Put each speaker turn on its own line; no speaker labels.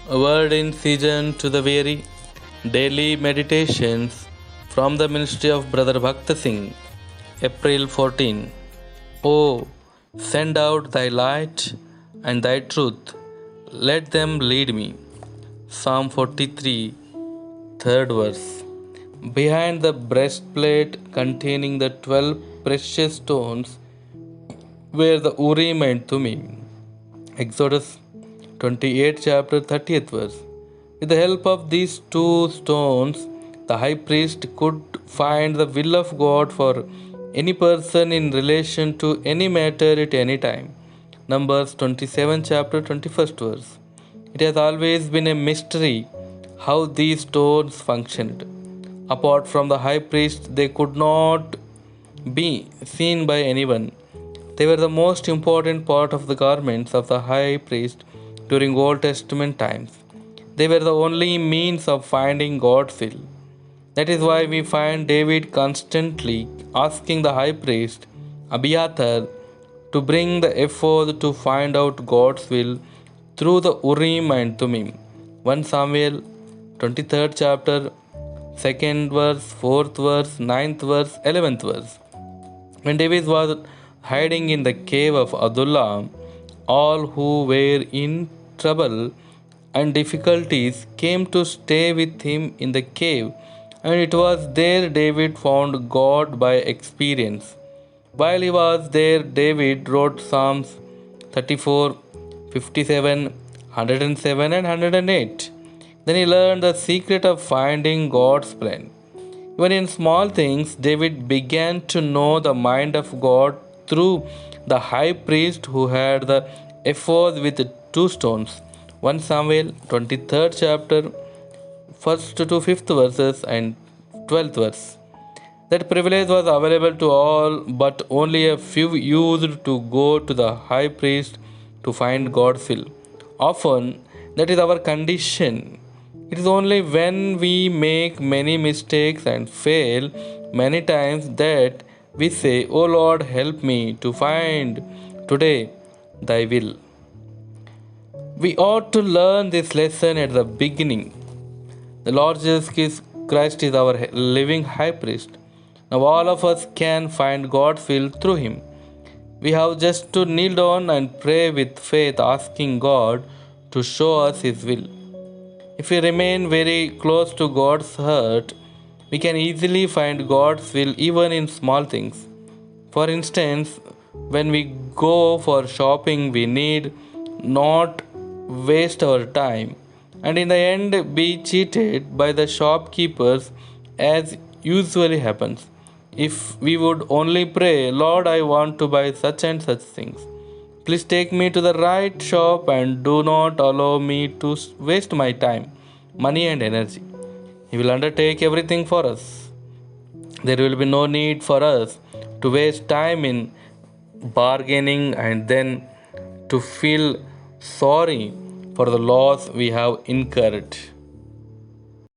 A word in season to the weary. Daily meditations from the ministry of Brother Bhakta Singh. April 14. Oh, send out thy light and thy truth. Let them lead me. Psalm 43, third verse. Behind the breastplate containing the 12 precious stones were the Urim and Thummim. Exodus 28 chapter 30th verse. With the help of these two stones, the high priest could find the will of God for any person in relation to any matter at any time. Numbers 27 chapter 21st verse. It has always been a mystery how these stones functioned. Apart from the high priest, they could not be seen by anyone. They were the most important part of the garments of the high priest during Old Testament times. They were the only means of finding God's will. That is why we find David constantly asking the high priest Abiathar to bring the ephod to find out God's will through the Urim and Thummim. 1 Samuel 23rd chapter, 2nd verse, 4th verse, 9th verse, 11th verse. When David was hiding in the cave of Adullam, all who were in trouble and difficulties came to stay with him in the cave, and it was there David found God by experience. While he was there, David wrote Psalms 34, 57, 107, and 108. Then he learned the secret of finding God's plan. Even in small things, David began to know the mind of God through the high priest who had the ephod with the two stones. 1 Samuel 23rd chapter, 1st to 5th verses and 12th verse. That privilege was available to all, but only a few used to go to the high priest to find God's will. Often, that is our condition. It is only when we make many mistakes and fail many times that we say, "O Lord, help me to find today thy will." We ought to learn this lesson at the beginning. The Lord Jesus Christ is our living high priest. Now all of us can find God's will through him. We have just to kneel down and pray with faith, asking God to show us his will. If we remain very close to God's heart, we can easily find God's will even in small things. For instance, when we go for shopping, we need not waste our time and in the end be cheated by the shopkeepers as usually happens. If we would only pray, Lord, I want to buy such and such things. Please take me to the right shop and do not allow me to waste my time, money, and energy. He will undertake everything for us. There will be no need for us to waste time in bargaining and then to feel sorry for the loss we have incurred.